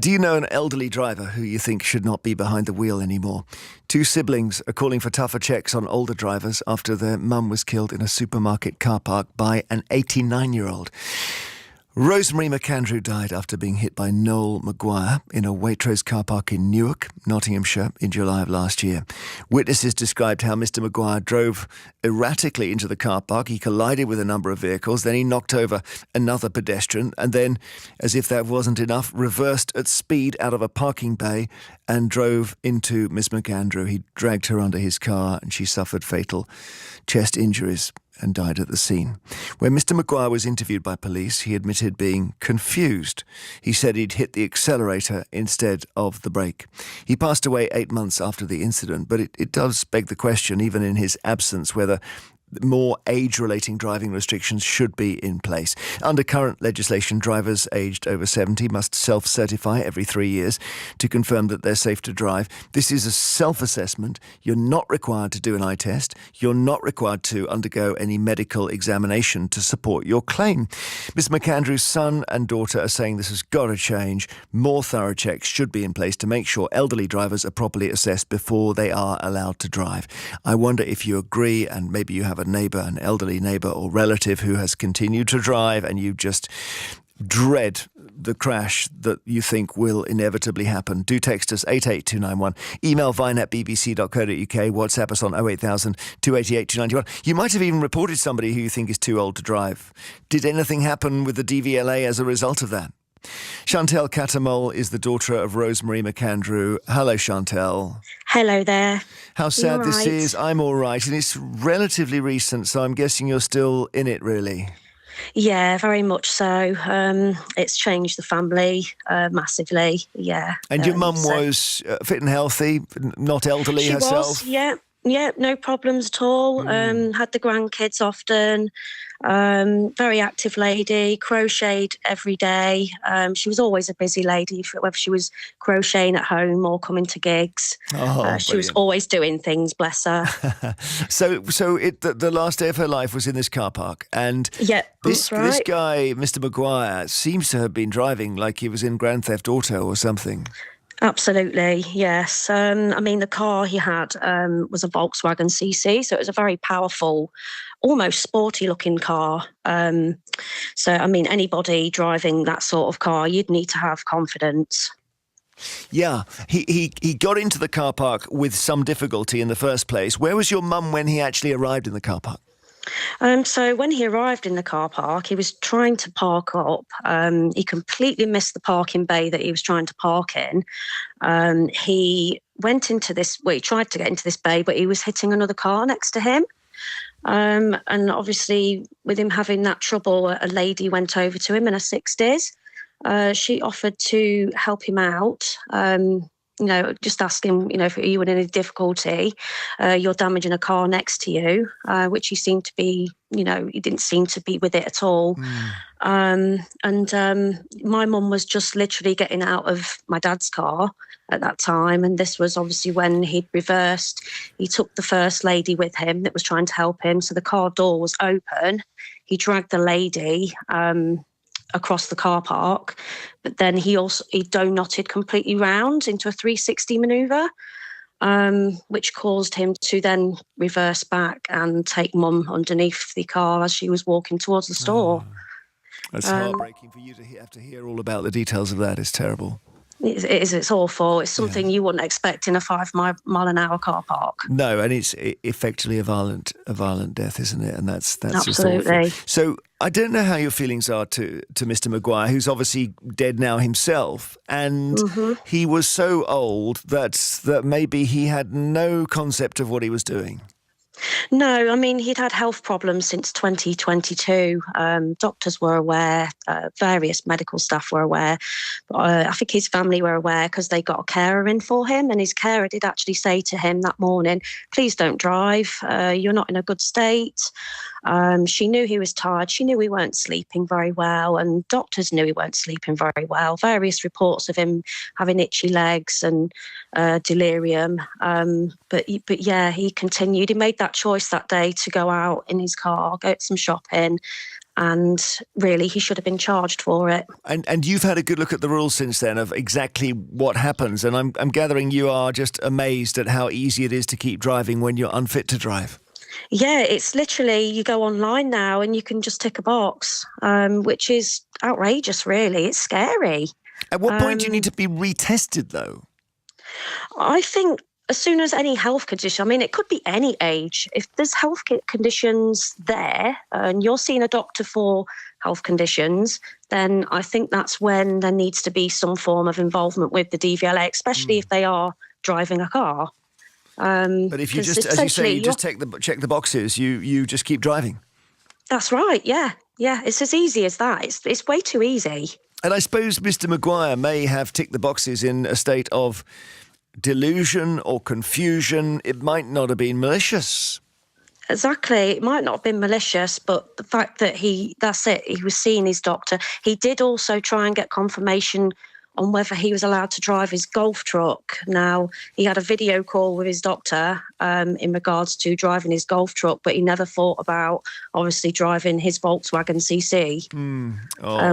Do you know an elderly driver who you think should not be behind the wheel anymore? Two siblings are calling for tougher checks on older drivers after their mum was killed in a supermarket car park by an 89-year-old. Rosemary McAndrew died after being hit by Noel Maguire in a Waitrose car park in Newark, Nottinghamshire, in July of last year. Witnesses described how Mr Maguire drove erratically into the car park. He collided with a number of vehicles, then he knocked over another pedestrian, and then, as if that wasn't enough, reversed at speed out of a parking bay and drove into Miss McAndrew. He dragged her under his car and she suffered fatal chest injuries and died at the scene. When Mr Maguire was interviewed by police, he admitted being confused. He said he'd hit the accelerator instead of the brake. He passed away 8 months after the incident, but it does beg the question, even in his absence, whether more age-relating driving restrictions should be in place. Under current legislation, drivers aged over 70 must self-certify every 3 years to confirm that they're safe to drive. This is a self-assessment. You're not required to do an eye test. You're not required to undergo any medical examination to support your claim. Ms McAndrew's son and daughter are saying this has got to change. More thorough checks should be in place to make sure elderly drivers are properly assessed before they are allowed to drive. I wonder if you agree, and maybe you have a neighbour, an elderly neighbour or relative who has continued to drive and you just dread the crash that you think will inevitably happen. Do text us 88291, email vine@bbc.co.uk, WhatsApp us on 08000 288 291. You might have even reported somebody who you think is too old to drive. Did anything happen with the DVLA as a result of that? Chantel Catamol is the daughter of Rosemary McAndrew. Hello, Chantel. Hello there. How sad this is. I'm all right. And it's relatively recent, so I'm guessing you're still in it, really. Yeah, very much so. It's changed the family massively, yeah. And your mum was fit and healthy, not elderly herself? She was, yeah, no problems at all. Had the grandkids often. Very active lady, crocheted every day. She was always a busy lady, whether she was crocheting at home or coming to gigs. She was always doing things, bless her. So the last day of her life was in this car park, and this guy, Mr Maguire, seems to have been driving like he was in Grand Theft Auto or something. Absolutely, yes. I mean, the car he had was a Volkswagen CC, so it was a very powerful, almost sporty-looking car. So, I mean, anybody driving that sort of car, you'd need to have confidence. Yeah, he got into the car park with some difficulty in the first place. Where was your mum when he actually arrived in the car park? So when he arrived in the car park, he was trying to park up. He completely missed the parking bay that he was trying to park in. He went into this, he tried to get into this bay, but he was hitting another car next to him. And obviously, with him having that trouble, a lady went over to him in her 60s. She offered to help him out. Just ask him, if you were in any difficulty, you're damaging a car next to you, which he seemed to be, he didn't seem to be with it at all. My mum was just literally getting out of my dad's car at that time. And this was obviously when he'd reversed. He took the first lady with him that was trying to help him. So the car door was open. He dragged the lady across the car park, but then he donutted completely round into a 360 manoeuvre, which caused him to then reverse back and take mum underneath the car as she was walking towards the store. That's heartbreaking for you to have to hear all about the details of that. It's terrible. It is. It's awful. It's something you wouldn't expect in a 5 mile an hour car park. No, and it's effectively a violent death, isn't it? And that's absolutely. So I don't know how your feelings are to Mr Maguire, who's obviously dead now himself, and he was so old that maybe he had no concept of what he was doing. No, I mean, he'd had health problems since 2022. Doctors were aware, various medical staff were aware. I think his family were aware because they got a carer in for him, and his carer did actually say to him that morning, please don't drive, you're not in a good state. She knew he was tired. She knew he weren't sleeping very well, and doctors knew he weren't sleeping very well. Various reports of him having itchy legs and delirium. But yeah, he continued. He made that choice that day to go out in his car, go to some shopping, and really he should have been charged for it. And you've had a good look at the rules since then of exactly what happens, and I'm gathering you are just amazed at how easy it is to keep driving when you're unfit to drive. Yeah, it's literally, you go online now and you can just tick a box, which is outrageous, really. It's scary. At what point do you need to be retested, though? I think as soon as any health condition, I mean, it could be any age. If there's health conditions there and you're seeing a doctor for health conditions, then I think that's when there needs to be some form of involvement with the DVLA, especially if they are driving a car. But if you just, as you say, you just check the boxes, you just keep driving. That's right. Yeah. It's as easy as that. It's way too easy. And I suppose Mr. Maguire may have ticked the boxes in a state of delusion or confusion. It might not have been malicious. Exactly. It might not have been malicious, but the fact that he was seeing his doctor. He did also try and get confirmation on whether he was allowed to drive his golf truck. Now, he had a video call with his doctor in regards to driving his golf truck, but he never thought about, obviously, driving his Volkswagen CC,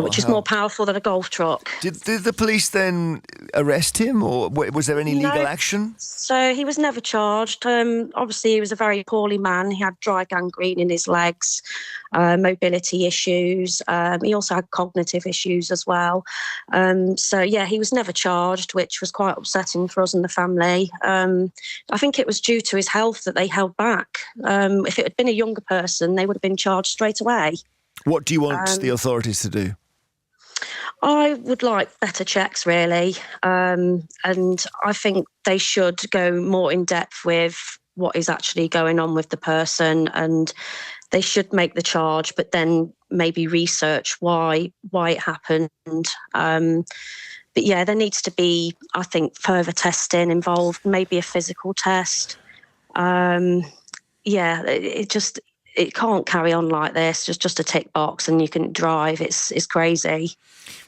which is more powerful than a golf truck. Did the police then arrest him, or was there any legal action? So he was never charged. Obviously, he was a very poorly man. He had dry gangrene in his legs, mobility issues. He also had cognitive issues as well. Yeah, he was never charged, which was quite upsetting for us and the family. I think it was due to his health that they held back. If it had been a younger person, they would have been charged straight away. What do you want the authorities to do? I would like better checks, really. And I think they should go more in depth with what is actually going on with the person, and they should make the charge, but then maybe research why it happened. But yeah, there needs to be, I think, further testing involved, maybe a physical test. It can't carry on like this. Just a tick box and you can drive. It's crazy.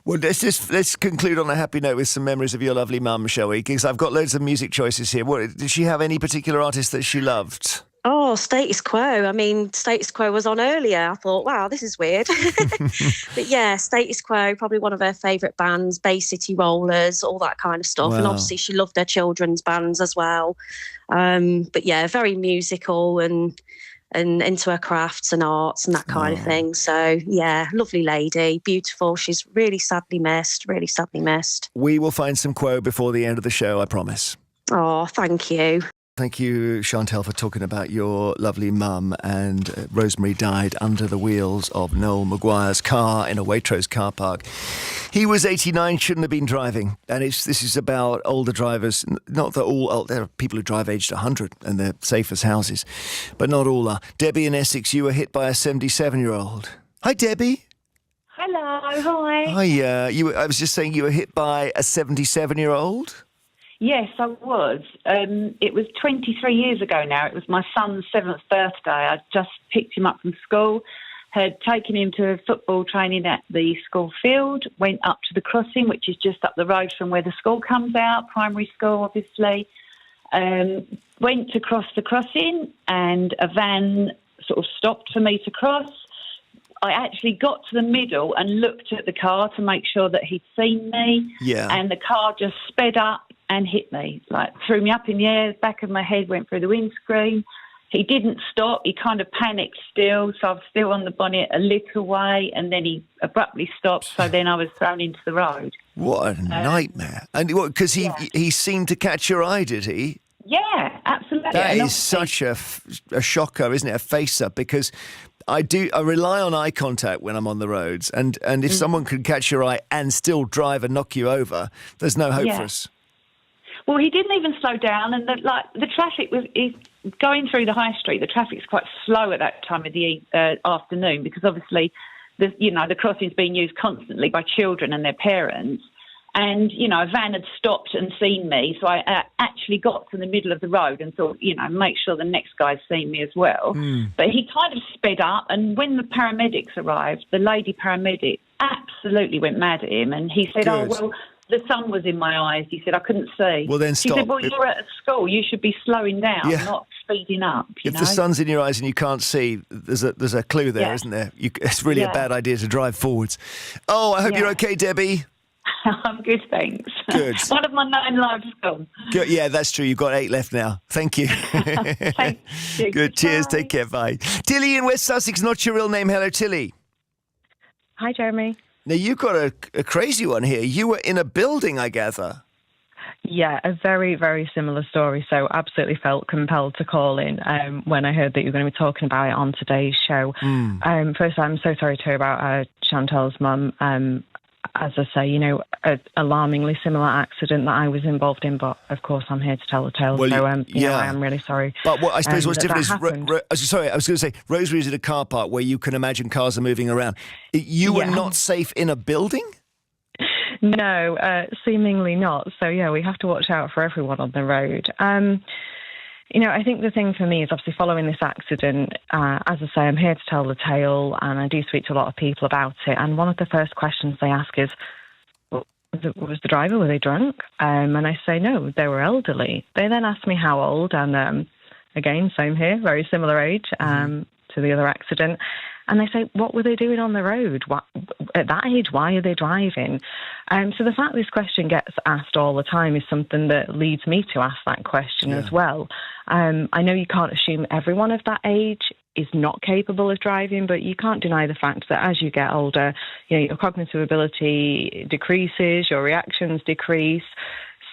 Well, let's conclude on a happy note with some memories of your lovely mum, shall we? Because I've got loads of music choices here. Did she have any particular artist that she loved? Oh, Status Quo. I mean, Status Quo was on earlier. I thought, wow, this is weird. But yeah, Status Quo, probably one of her favourite bands, Bay City Rollers, all that kind of stuff. Wow. And obviously she loved her children's bands as well. But yeah, very musical and into her crafts and arts and that kind of thing. So yeah, lovely lady, beautiful. She's really sadly missed. We will find some Quo before the end of the show, I promise. Oh, thank you. Thank you, Chantel, for talking about your lovely mum. And Rosemary died under the wheels of Noel Maguire's car in a Waitrose car park. He was 89, shouldn't have been driving. And this is about older drivers. Not that all, there are people who drive aged 100 and they're safe as houses, but not all are. Debbie in Essex, you were hit by a 77-year-old. Hi, Debbie. Hello, hi. Hi, I was just saying you were hit by a 77-year-old? Yes, I was. It was 23 years ago now. It was my son's 7th birthday. I just picked him up from school, had taken him to football training at the school field, went up to the crossing, which is just up the road from where the school comes out, primary school, obviously. Went to cross the crossing and a van sort of stopped for me to cross. I actually got to the middle and looked at the car to make sure that he'd seen me. Yeah. And the car just sped up and hit me, like threw me up in the air, back of my head went through the windscreen. He didn't stop. He kind of panicked still, so I was still on the bonnet a little way, and then he abruptly stopped, so then I was thrown into the road. What a nightmare. And what, because he seemed to catch your eye, did he? Yeah, absolutely. That is such a shocker, isn't it? A facer, because I rely on eye contact when I'm on the roads, and if someone can catch your eye and still drive and knock you over, there's no hope for us. Well, he didn't even slow down, and the traffic was going through the high street. The traffic's quite slow at that time of the afternoon because obviously, the crossing's being used constantly by children and their parents. And a van had stopped and seen me, so I actually got to the middle of the road and thought, make sure the next guy's seen me as well. But he kind of sped up, and when the paramedics arrived, the lady paramedic absolutely went mad at him, and he said, Good. "Oh well." The sun was in my eyes. He said, I couldn't see. Well, then stop. She said, well, you're at a school. You should be slowing down, not speeding up. You If know? the sun's in your eyes and you can't see, there's a clue there, Yeah. isn't there? It's really a Yeah. bad idea to drive forwards. Oh, I hope Yeah. you're okay, Debbie. I'm good, thanks. Good. One of my 9 lives gone. Good. Yeah, that's true. You've got 8 left now. Thank you. Thank you. Good. Cheers. Bye. Take care. Bye. Tilly in West Sussex, not your real name. Hello, Tilly. Hi, Jeremy. Now, you've got a crazy one here. You were in a building, I gather. Yeah, a very, very similar story. So absolutely felt compelled to call in when I heard that you were going to be talking about it on today's show. First, I'm so sorry to hear about Chantel's mum. As I say, you know, an alarmingly similar accident that I was involved in, but of course I'm here to tell the tale. Well, so, yeah. I am really sorry. But what I suppose what's different is, happened. sorry, I was going to say, Rosary's in a car park where you can imagine cars are moving around. You were Yeah. not safe in a building? No, seemingly not. So, yeah, we have to watch out for everyone on the road. You know, I think the thing for me is obviously following this accident, as I say, I'm here to tell the tale and I do speak to a lot of people about it. And one of the first questions they ask is, was the driver, were they drunk? And I say, no, they were elderly. They then ask me how old, and again, same here, very similar age to the other accident. And they say, what were they doing on the road? At that age, why are they driving? So the fact this question gets asked all the time is something that leads me to ask that question as well. I know you can't assume everyone of that age is not capable of driving, but you can't deny the fact that as you get older, you know, your cognitive ability decreases, your reactions decrease.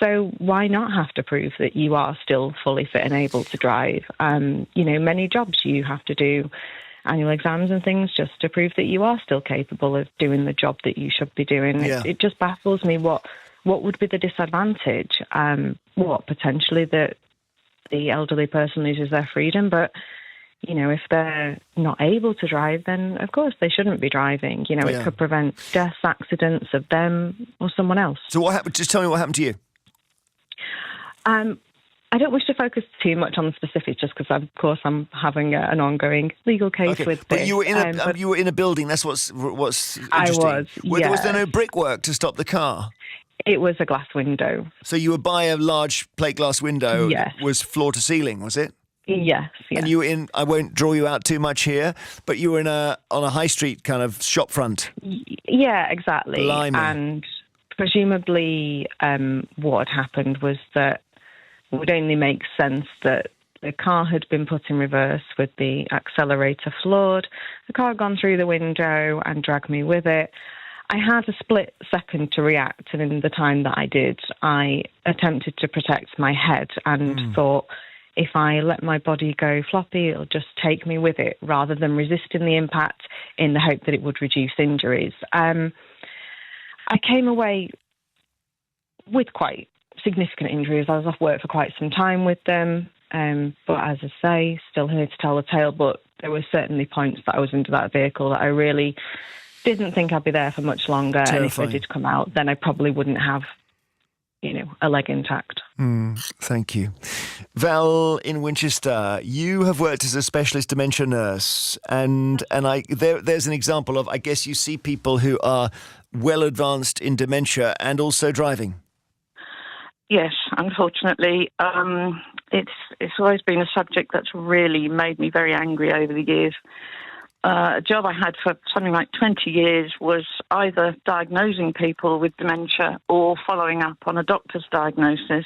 So why not have to prove that you are still fully fit and able to drive? You know, many jobs you have to do annual exams and things just to prove that you are still capable of doing the job that you should be doing. Yeah. It just baffles me what would be the disadvantage. Potentially that the elderly person loses their freedom, but you know, if they're not able to drive, then of course they shouldn't be driving. You know, Yeah. it could prevent deaths, accidents of them or someone else. So what happened? Just tell me what happened to you. I don't wish to focus too much on the specifics, just because, of course, I'm having an ongoing legal case with this. But you were in you were in a building. That's what's I interesting. was, Was there yeah. no brickwork to stop the car? It was a glass window. So you were by a large plate glass window. Yes. Was floor to ceiling, was it? Yes. And you were in, I won't draw you out too much here, but you were on a high street kind of shop front. Yeah, exactly. Blimey. And presumably what had happened was that it would only make sense that the car had been put in reverse with the accelerator floored. The car had gone through the window and dragged me with it. I had a split second to react, and in the time that I did, I attempted to protect my head and thought, if I let my body go floppy, it'll just take me with it, rather than resisting the impact in the hope that it would reduce injuries. I came away with quite significant injuries. I was off work for quite some time with them, but as I say, still here to tell the tale. But there were certainly points that I was into that vehicle that I really didn't think I'd be there for much longer. Terrifying. And if I did come out, then I probably wouldn't have, you know, a leg intact. Thank you. Val in Winchester, you have worked as a specialist dementia nurse, and there's an example of, I guess you see people who are well advanced in dementia and also driving. Yes, unfortunately. It's always been a subject that's really made me very angry over the years. A job I had for something like 20 years was either diagnosing people with dementia or following up on a doctor's diagnosis.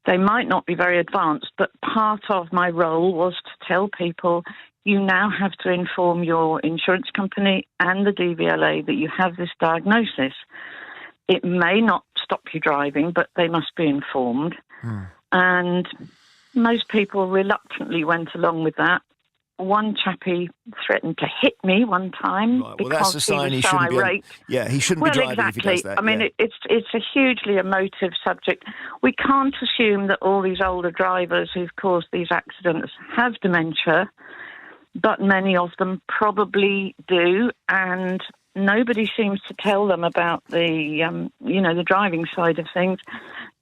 They might not be very advanced, but part of my role was to tell people, you now have to inform your insurance company and the DVLA that you have this diagnosis. It may not stop you driving, but they must be informed. And most people reluctantly went along with that. One chappie threatened to hit me one time Right, well, that's because a sign he he was so shouldn't irate. he shouldn't be driving exactly. if he does that. I mean, yeah. it's a hugely emotive subject. We can't assume that all these older drivers who've caused these accidents have dementia, but many of them probably do, and nobody seems to tell them about the the driving side of things.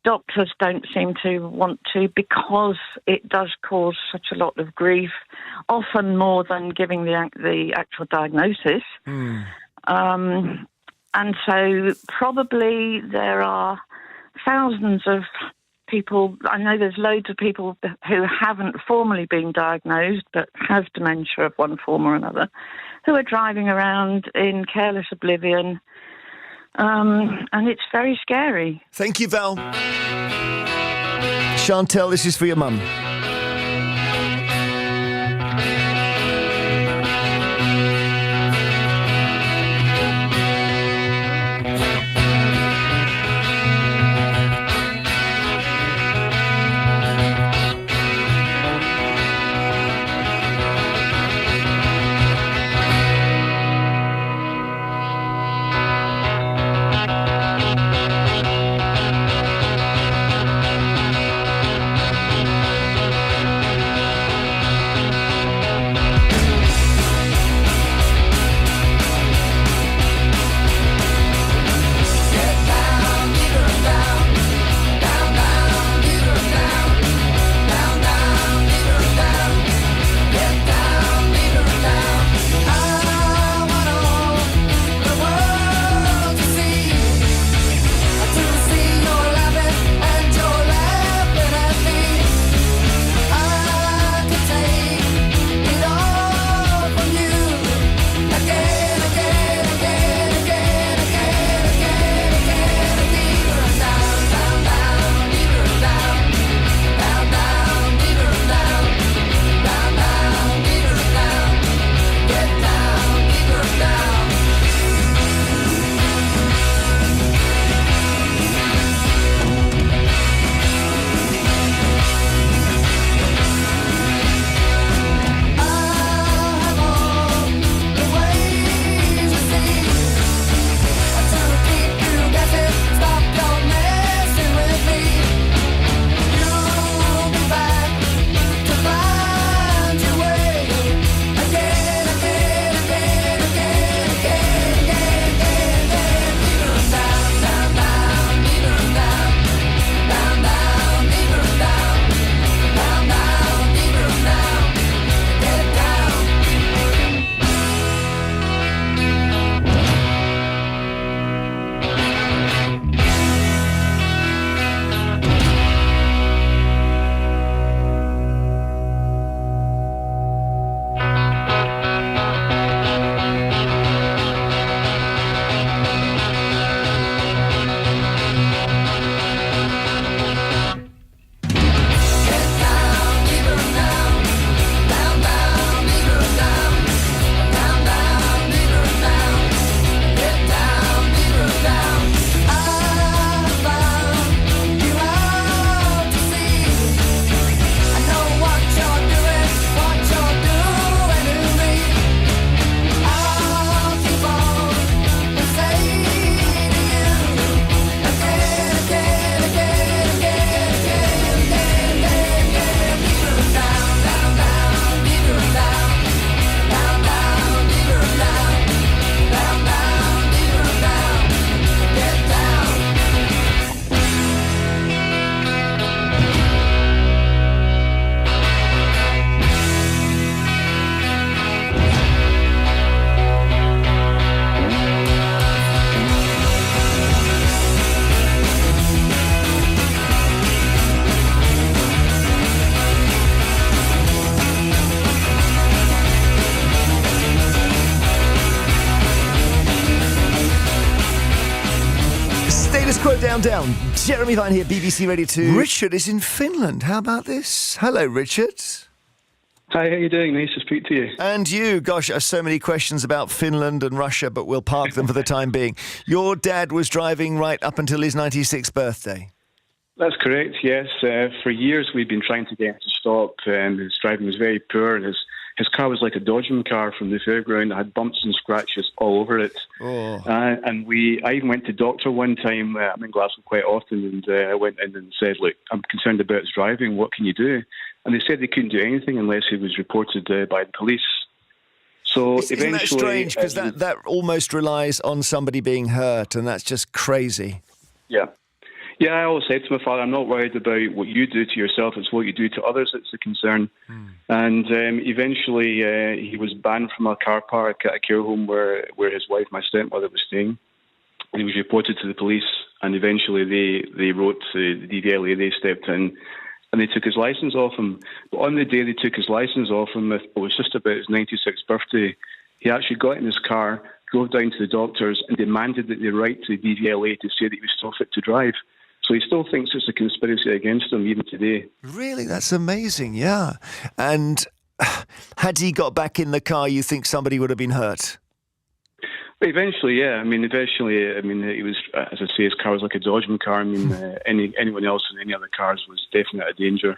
Doctors don't seem to want to, because it does cause such a lot of grief, often more than giving the actual diagnosis. And so probably there are thousands of people, I know there's loads of people who haven't formally been diagnosed but have dementia of one form or another, who are driving around in careless oblivion, and it's very scary. Thank you, Val. Chantel, this is for your mum. Down. Jeremy Vine here, BBC Radio 2. Richard is in Finland. How about this? Hello, Richard. Hi, how are you doing? Nice to speak to you. And you. Gosh, so many questions about Finland and Russia, but we'll park them for the time being. Your dad was driving right up until his 96th birthday. That's correct, yes. For years we've been trying to get him to stop. His driving was very poor. His car was like a dodgem car from the fairground. It had bumps and scratches all over it. Oh. And I even went to doctor one time. I'm in Glasgow quite often, and I went in and said, look, I'm concerned about his driving. What can you do? And they said they couldn't do anything unless he was reported by the police. So Isn't eventually... that strange? Because that almost relies on somebody being hurt, and that's just crazy. Yeah. Yeah, I always said to my father, I'm not worried about what you do to yourself, it's what you do to others that's the concern. And eventually he was banned from a car park at a care home where his wife, my stepmother, was staying. and he was reported to the police, and eventually they wrote to the DVLA, they stepped in, and they took his licence off him. But on the day they took his licence off him, it was just about his 96th birthday, he actually got in his car, drove down to the doctors and demanded that they write to the DVLA to say that he was still fit to drive. So he still thinks it's a conspiracy against him even today. Really? That's amazing, yeah. And had he got back in the car, you think somebody would have been hurt? But eventually, yeah. He was, as I say, his car was like a Dodgeman car. Anyone else in any other cars was definitely a danger.